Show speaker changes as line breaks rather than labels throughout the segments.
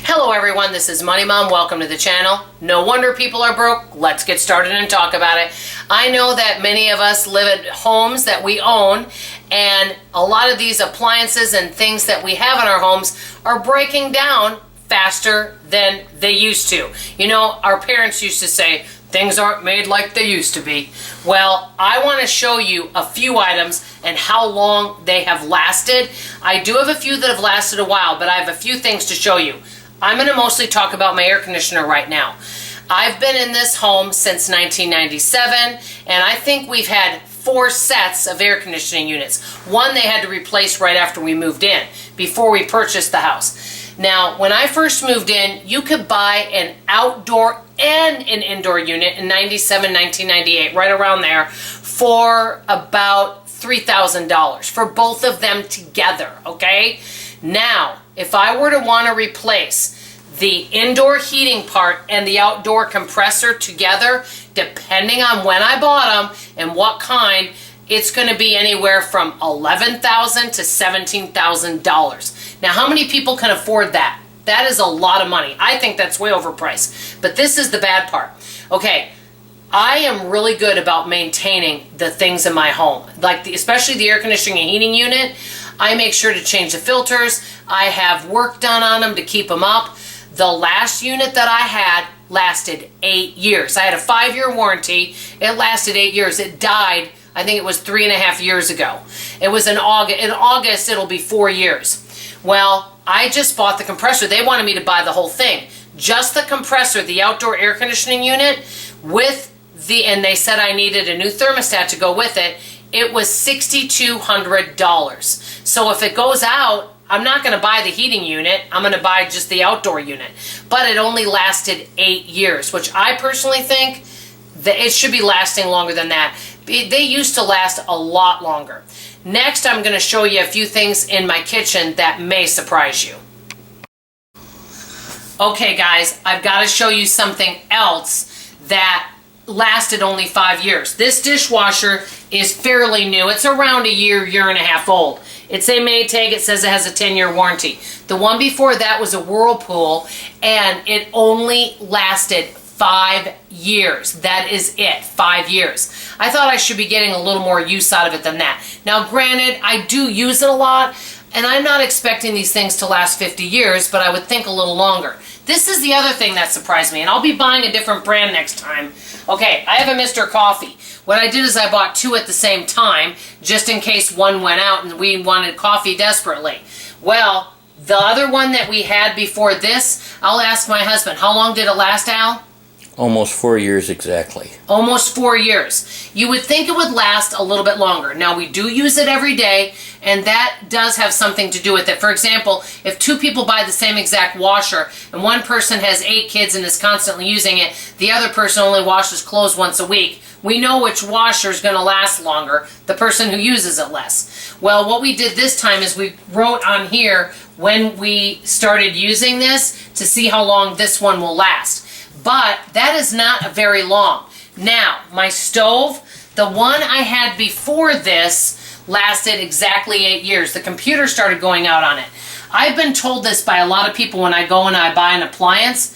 Hello everyone, this is Money Mom. Welcome to the channel. No wonder people are broke. Let's get started and talk about it. I know that many of us live at homes that we own, and a lot of these appliances and things that we have in our homes are breaking down faster than they used to. You know, our parents used to say, things aren't made like they used to be. Well, I want to show you a few items and how long they have lasted. I do have a few that have lasted a while, but I have a few things to show you. I'm going to mostly talk about my air conditioner right now. I've been in this home since 1997, and I think we've had 4 sets of air conditioning units. One they had to replace right after we moved in, before we purchased the house. Now, when I first moved in, you could buy an outdoor and an indoor unit in 97, 1998, right around there, for about $3,000 for both of them together, okay? Now, if I were to want to replace the indoor heating part and the outdoor compressor together, depending on when I bought them and what kind, it's going to be anywhere from $11,000 to $17,000. Now, how many people can afford that? That is a lot of money. I think that's way overpriced. But this is the bad part. Okay, I am really good about maintaining the things in my home, like especially the air conditioning and heating unit. I make sure to change the filters. I have work done on them to keep them up. The last unit that I had lasted 8 years. I had a 5-year warranty. It lasted 8 years. It died, I think it was 3.5 years ago. It was in August. In August, it'll be 4 years. Well, I just bought the compressor. They wanted me to buy the whole thing. Just the compressor, the outdoor air conditioning unit, and they said I needed a new thermostat to go with it. It was $6,200. So if it goes out, I'm not going to buy the heating unit. I'm going to buy just the outdoor unit. But it only lasted 8 years, which I personally think that it should be lasting longer than that. They used to last a lot longer. Next, I'm going to show you a few things in my kitchen that may surprise you. Okay, guys, I've got to show you something else that lasted only 5 years. This dishwasher is fairly new. It's around a year and a half old. It's a Maytag. It says it has a 10-year warranty. The one before that was a Whirlpool, and it only lasted 5 years. That is it, 5 years. I thought I should be getting a little more use out of it than that. Now, granted, I do use it a lot, and I'm not expecting these things to last 50 years, but I would think a little longer. This is the other thing that surprised me, and I'll be buying a different brand next time. Okay, I have a Mr. Coffee. What I did is I bought 2 at the same time, just in case one went out and we wanted coffee desperately. Well, the other one that we had before this, I'll ask my husband, how long did it last, Al?
Almost 4 years exactly.
Almost 4 years. You would think it would last a little bit longer. Now, we do use it every day, and that does have something to do with it. For example, if 2 people buy the same exact washer, and one person has 8 kids and is constantly using it, the other person only washes clothes once a week, we know which washer is going to last longer, the person who uses it less. Well, what we did this time is we wrote on here when we started using this to see how long this one will last. But that is not very long. Now, my stove, the one I had before this, lasted exactly 8 years. The computer started going out on it. I've been told this by a lot of people when I go and I buy an appliance.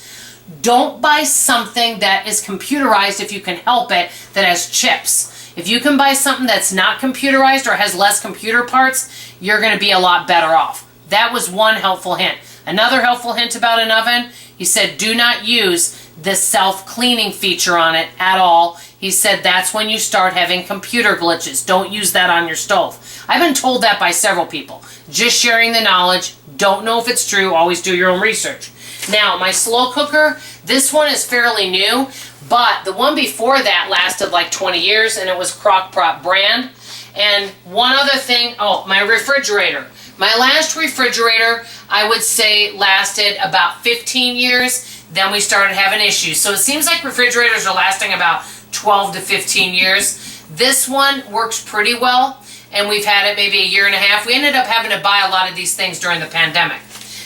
Don't buy something that is computerized if you can help it, that has chips. If you can buy something that's not computerized or has less computer parts, you're going to be a lot better off. That was one helpful hint. Another helpful hint about an oven, he said do not use the self-cleaning feature on it at all. He said that's when you start having computer glitches. Don't use that on your stove. I've been told that by several people. Just sharing the knowledge. Don't know if it's true. Always do your own research. Now, my slow cooker, this one is fairly new, but the one before that lasted like 20 years, and it was Crock-Pot brand. And one other thing, my refrigerator. My last refrigerator, I would say, lasted about 15 years. Then we started having issues. So it seems like refrigerators are lasting about 12 to 15 years. This one works pretty well, and we've had it maybe a year and a half. We ended up having to buy a lot of these things during the pandemic.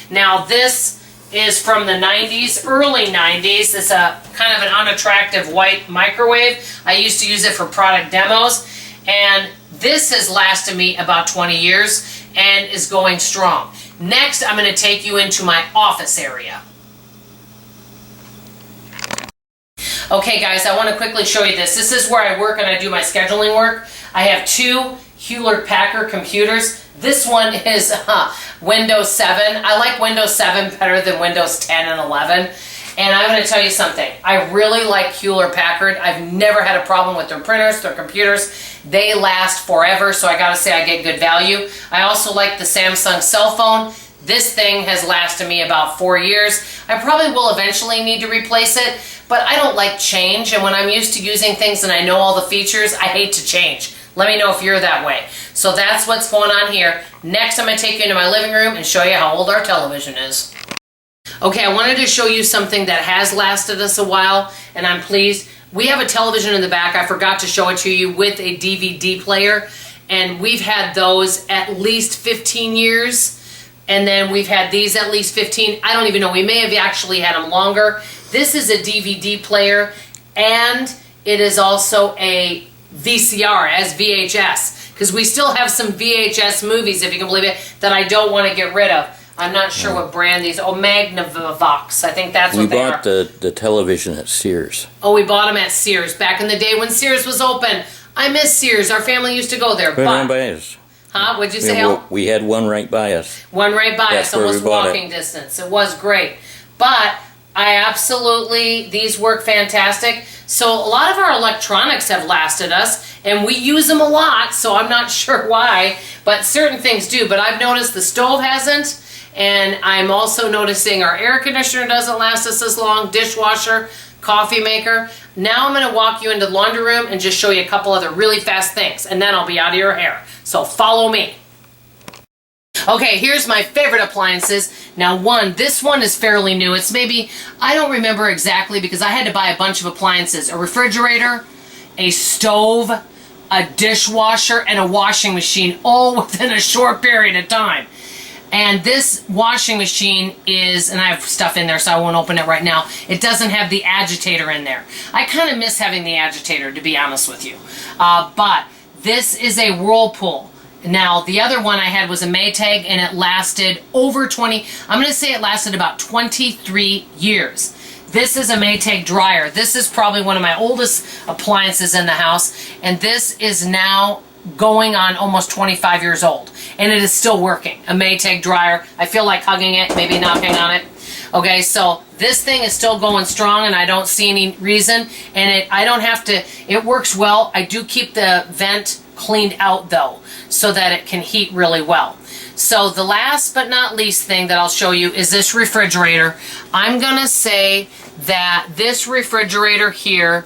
Now, this is from the 90s, early 90s. It's a kind of an unattractive white microwave. I used to use it for product demos, and this has lasted me about 20 years and is going strong. Next, I'm going to take you into my office area. Okay guys, I want to quickly show you this. This is where I work and I do my scheduling work. I have two Hewlett-Packard computers. This one is Windows 7. I like Windows 7 better than Windows 10 and 11. And I'm going to tell you something. I really like Hewlett-Packard. I've never had a problem with their printers, their computers. They last forever, so I got to say I get good value. I also like the Samsung cell phone. This thing has lasted me about 4 years. I probably will eventually need to replace it, but I don't like change. And when I'm used to using things and I know all the features, I hate to change. Let me know if you're that way. So that's what's going on here. Next, I'm going to take you into my living room and show you how old our television is. Okay, I wanted to show you something that has lasted us a while, and I'm pleased. We have a television in the back. I forgot to show it to you with a DVD player, and we've had those at least 15 years, and then we've had these at least 15. I don't even know. We may have actually had them longer. This is a DVD player, and it is also a VCR as VHS, because we still have some VHS movies, if you can believe it, that I don't want to get rid of. I'm not sure what brand these. Oh, Magnavox. I think that's what they are.
We bought the television at Sears.
Oh, we bought them at Sears back in the day when Sears was open. I miss Sears. Our family used to go there.
Right by us.
Huh? What'd you say, Al?
We had one right by us.
One right by us, almost walking distance. It was great. But I absolutely, these work fantastic. So a lot of our electronics have lasted us, and we use them a lot, so I'm not sure why, but certain things do. But I've noticed the stove hasn't, and I'm also noticing our air conditioner doesn't last us as long, dishwasher, coffee maker. Now I'm going to walk you into the laundry room and just show you a couple other really fast things, and then I'll be out of your hair. So follow me. Okay, here's my favorite appliances. Now this one is fairly new. It's maybe, I don't remember exactly because I had to buy a bunch of appliances. A refrigerator, a stove, a dishwasher, and a washing machine all within a short period of time. And this washing machine is, and I have stuff in there so I won't open it right now, it doesn't have the agitator in there. I kind of miss having the agitator, to be honest with you. But this is a Whirlpool. Now, the other one I had was a Maytag, and it lasted over 20, I'm going to say it lasted about 23 years. This is a Maytag dryer. This is probably one of my oldest appliances in the house, and this is now going on almost 25 years old, and it is still working. A Maytag dryer. I feel like hugging it, maybe knocking on it. Okay, so this thing is still going strong, and I don't see any reason, and I don't have to, it works well. I do keep the vent cleaned out though, so that it can heat really well. So the last but not least thing that I'll show you is this refrigerator. I'm gonna say that this refrigerator here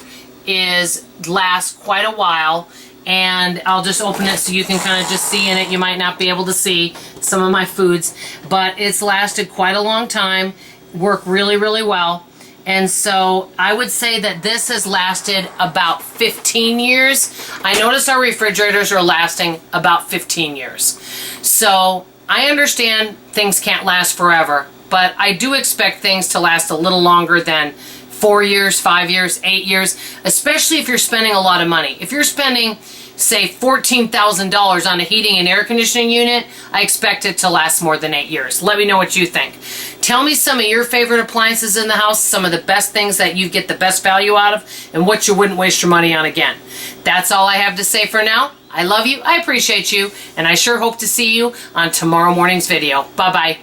lasts quite a while, and I'll just open it so you can kind of just see in it. You might not be able to see some of my foods, but it's lasted quite a long time, worked really, really well. And so I would say that this has lasted about 15 years. I noticed our refrigerators are lasting about 15 years. So I understand things can't last forever, but I do expect things to last a little longer than 4 years, 5 years, 8 years, especially if you're spending a lot of money. If you're spending, say, $14,000 on a heating and air conditioning unit, I expect it to last more than 8 years. Let me know what you think. Tell me some of your favorite appliances in the house, some of the best things that you get the best value out of, and what you wouldn't waste your money on again. That's all I have to say for now. I love you, I appreciate you, and I sure hope to see you on tomorrow morning's video. Bye-bye.